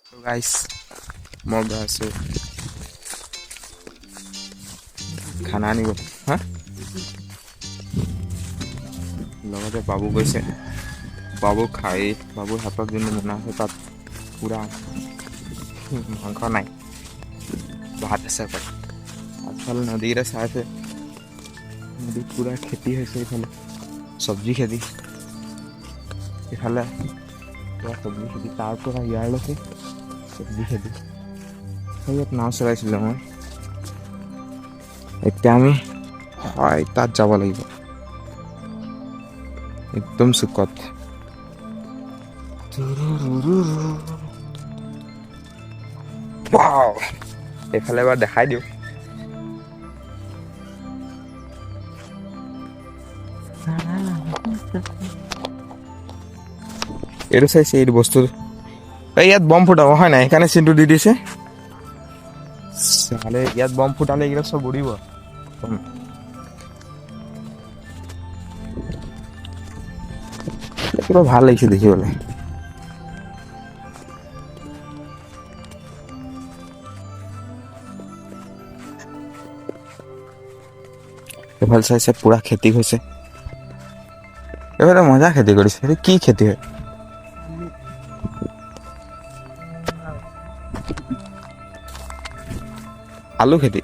তো গাইছ মই গৈ আছোঁ খানা আনিব হা লগতে বাবু গৈছে বাবু খাই বাবুৰ হাতত যোনটো বনা আছে তাত পূৰা মাংস নাই ভাত আছে অকল আগফালে নদীৰে চাই আছে নদীত পূৰা খেতি হৈছে এইফালে চব্জি খেতি এইফালে পূৰা চব্জি খেতি তাৰ পৰা ইয়ালৈকে চব্জি খেতি সেই ইয়াত নাও চলাইছিলোঁ মই এতিয়া আমি হয় তাত যাব লাগিব একদম চুকত এইফালে এবাৰ দেখাই দিওঁ এইটো চাইছে এইটো বস্তু এই ইয়াত বম ফুটাব হয় নাই সেইকাৰণে চিনটো দি দিছে চালে ইয়াত বম ফুটালে এইকেইটা চব উৰিব কিবা ভাল লাগিছে দেখিবলৈ এইফালে চাইছে পুৰা খেতি হৈছে এইফালে মজা খেতি কৰিছে এইটো কি খেতি হয় আলু খেতি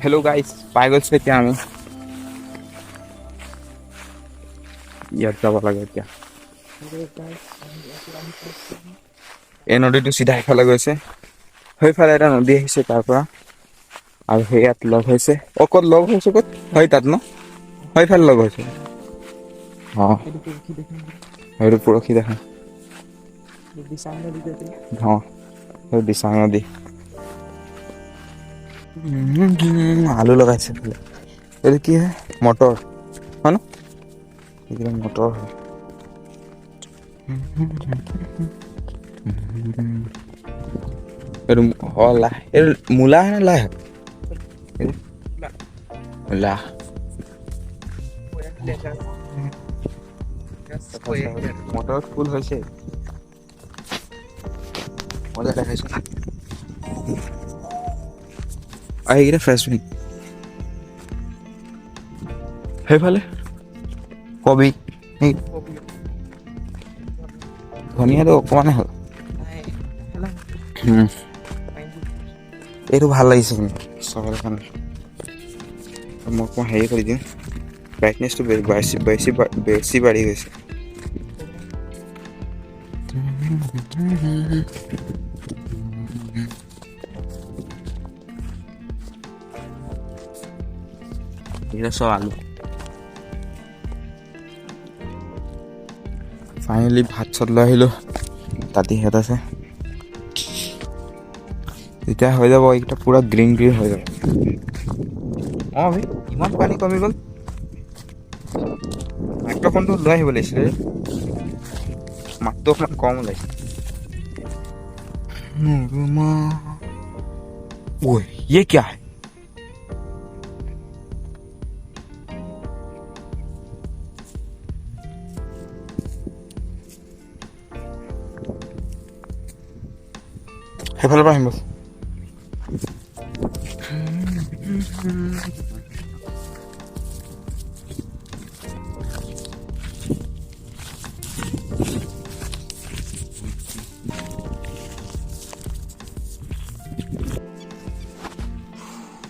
হেল্ল' গাইজ পাই গৈছোঁ এতিয়া আমি ইয়াত যাব লাগে এতিয়া এই নদীটো চিধা ইফালে গৈছে সেইফালে এটা নদী আহিছে তাৰ পৰা আৰু সেয়াত লগ হৈছে ক'ত লগ হৈছে ক'ত হয় তাত ন সেইফালে লগ হৈছে অঁ সেইটো পৰহি দেখা অঁ সেইটো দিচাং নদী আলু লগাইছে এইটো কি হয় মটৰ হয় ন এইবিলাক মটৰ হয় এইটো লাই এইটো মূলা হয় নে লাই হয় মূলা মটৰত ফুল হৈছে মজা দেখাইছো এইকেইটা ফ্ৰেচবিন সেইফালে কবি ধনিয়াটো অকণমানে হ'ল এইটো ভাল লাগিছে কিন্তু চাবলৈ কাৰণে মই অকণমান হেৰি কৰি দিম ব্ৰাইটনেছটো বেছি বাঢ়ি গৈছে এইকেইটা চব আলু ফাইনেলি ভাত চাত লৈ আহিলোঁ তাঁতিহঁত আছে তেতিয়া হৈ যাব এইকেইটা পূৰা গ্ৰীণ গ্ৰীণ হৈ যাব অঁ ভাই ইমান পানী কমি গ'ল মাইক্ৰফোনটো লৈ আহিব লাগিছিলে মাতটো অকণমান কম ওলাইছে ওই ये क्या है সেইফালৰ পৰা আহিম বছ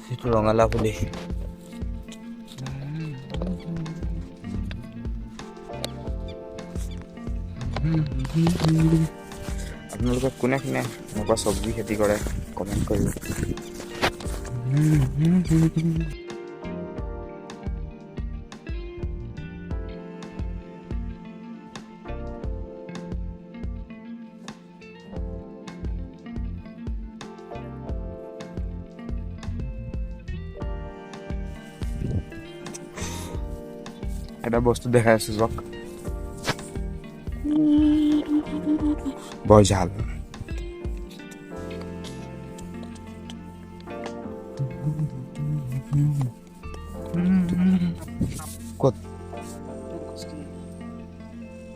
সেইটো ৰঙালাও পুলি আপোনালোকে কোনে কোনে এনেকুৱা চব্জি খেতি কৰে কমেণ্ট কৰিব এটা বস্তু দেখাই আছো যাওক বজাল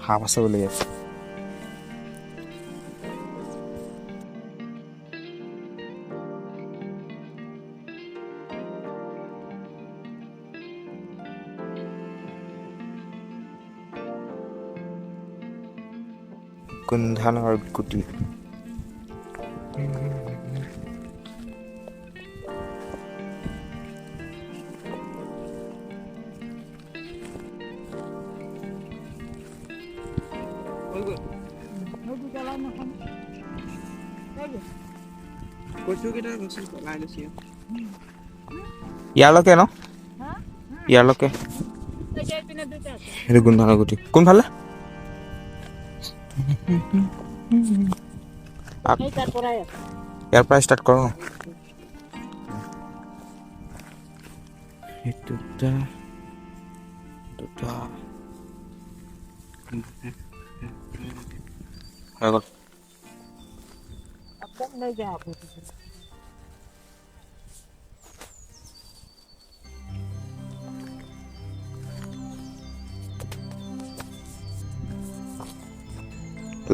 সাপ আছে বুলি আছে। গোন্ধানৰ গুটি ইয়ালৈকে ন ইয়ালৈকে সেইটো গোন্ধানৰ গুটি কোনফালে ইয়াৰ পৰা ষ্টাৰ্ট কৰোঁ দুটা হৈ গ'ল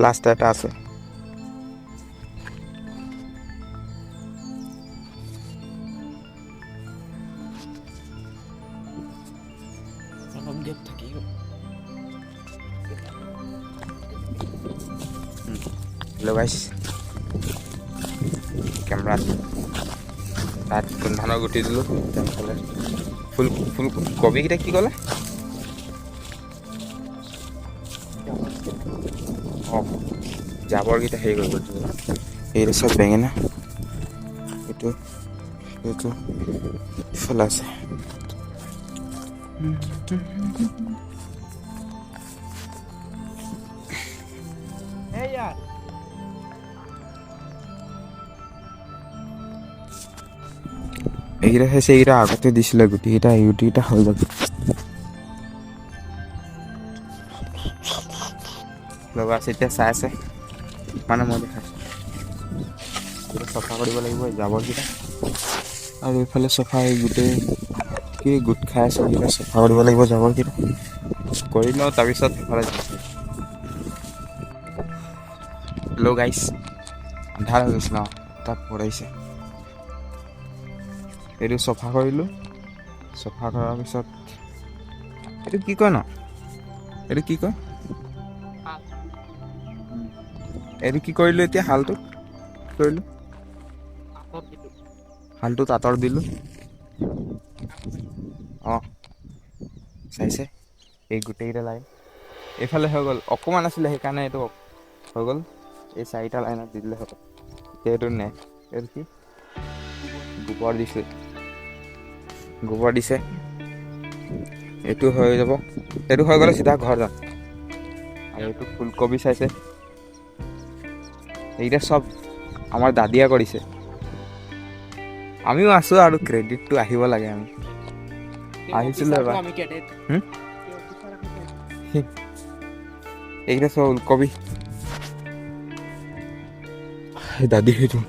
লাষ্ট এটা আছে হেল্ল' গাইছ কেমেৰাত তাত গোন্ধানৰ গুটি দিলোঁ তাৰফালে ফুল কবিকেইটা কি ক'লে অঁ জাবৰকেইটা হেৰি কৰিব এইটো চব বেঙেনা এইটো ইফালে আছে এইকেইটা হৈছে এইকেইটা আগতে দিছিলে গুটিকেইটা হৈ যাব লগা আছে এতিয়া চাই আছে মানে মই দেখাইছোঁ চফা কৰিব লাগিব জাবৰকেইটা আৰু এইফালে চফা গোটেই কি গোট খাই আছে এইকেইটা চফা কৰিব লাগিব জাবৰকেইটা কৰি লওঁ তাৰপিছত সেইফালে হেল্ল' গাইছ আন্ধাৰ হৈ গৈছে ন তাত পৰাইছে এইটো চফা কৰিলোঁ চফা কৰাৰ পিছত এইটো কি কয় ন এইটো কি কয় এইটো কি কৰিলোঁ এতিয়া হালটো কৰিলোঁ হালটো তাঁতৰ দিলোঁ অঁ চাইছে এই গোটেইকেইটা লাইন এইফালে হৈ গ'ল অকণমান আছিলে সেইকাৰণে এইটো হৈ গ'ল এই চাৰিটা লাইনত দি দিলে হ'ব এতিয়া এইটো নে এইটো কি গোবৰ দিছে এইটো হৈ যাব এইটো হৈ গ'লে চিধা ঘৰ যাম আৰু এইটো ফুলকবি চাইছে এইকেইটা চব আমাৰ দাদিয়া কৰিছে আমিও আছোঁ আৰু ক্ৰেডিটটো আহিব লাগে আমি আহিছিলোঁ এবাৰ এইকেইটা চব ওলকবি দাদি সেইটো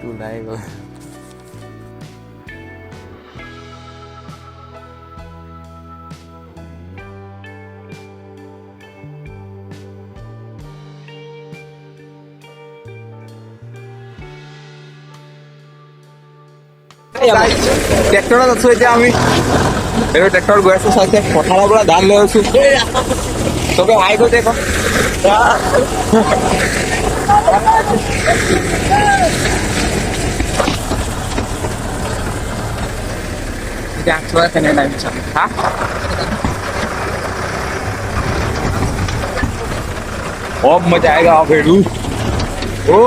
ওলাই গ'ল ট্ৰেক্টৰত আছো এতিয়া আমি এইটো ট্ৰেক্টৰ গৈ আছো চাইছে পথাৰৰ পৰা ধান লৈ আছো চবে হাই গৈছে बहुत मजा आएगा भेड़ू ओ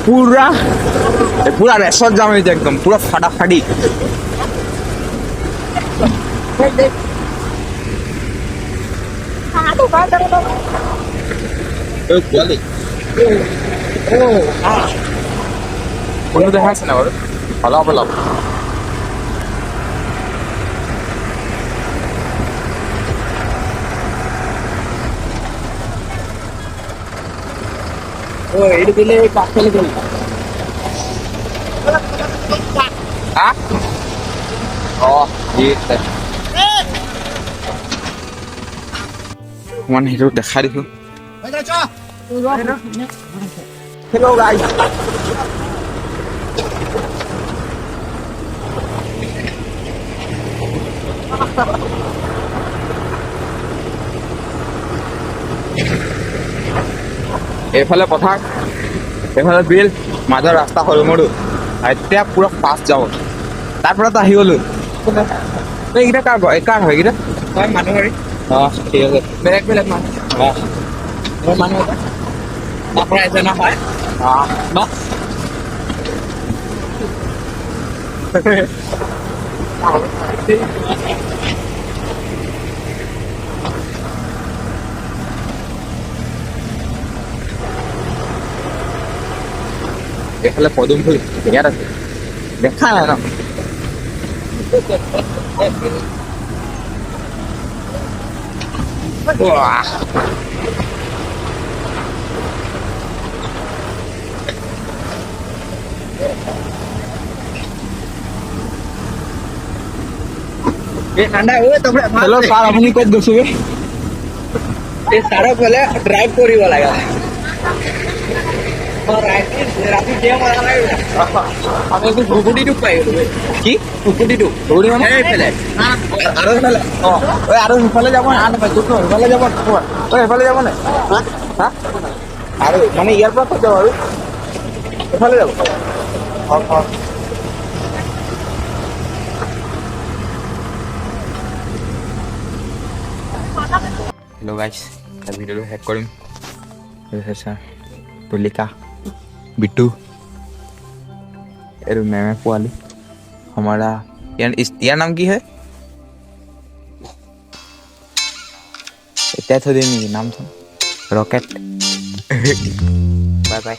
पूरा पूरा रेसर्ट जाम है एकदम पूरा फटाफटी কোনো দেখা আছে না বাৰু অলপ অলপ এইটো দিলে কাঠলে গ'ল ঠিক আছে অকণমান সেইটো দেখাই দিছোঁ হেল্ল' গাইজ এইফালে পথাৰ এইফালে বিল মাজৰ ৰাস্তা সৰু মৰু এতিয়া পুৰা ফাষ্ট যাব তাৰ পৰা আহি গ'লো এইকেইটা কাৰ কাৰ হয় এইকেইটা হয় মানুহ গাড়ী অঁ ঠিক আছে বেলেগ বেলেগ মানুহ অঁ মোৰ মানুহ এটা তাৰ পৰা এজনা হয় অঁ ন এইফালে পদুম ফুল ইয়াত আছে দেখা নাই ন হেল্ল' ছাৰ আপুনি ক'ত গৈছে এই ছাৰক বোলে ড্ৰাইভ কৰিব লাগে আমি একটু ঘুগুড়িটো পাই গ'লো কি ঘুগুড়িটো ঘুগুড়ি মানে এইফালে আৰু সেইফালে অঁ ঐ আৰু সেইফালে যাব না সেইফালে যাব ঐ সেইফালে যাব নে হা আৰু মানে ইয়াৰ পৰা ক'ত যাব আৰু সেইফালে যাব অঁ অঁ হেল্ল' গাইজ তাৰ ভিডিঅ'টো শেষ কৰিম তুলিকা बिट्टू এৰ মেমে পোৱালি हमारा ইয়াৰ নাম কি হয় এতিয়া থৈ দিম নেকি নাম চাম ৰকেট বাই বাই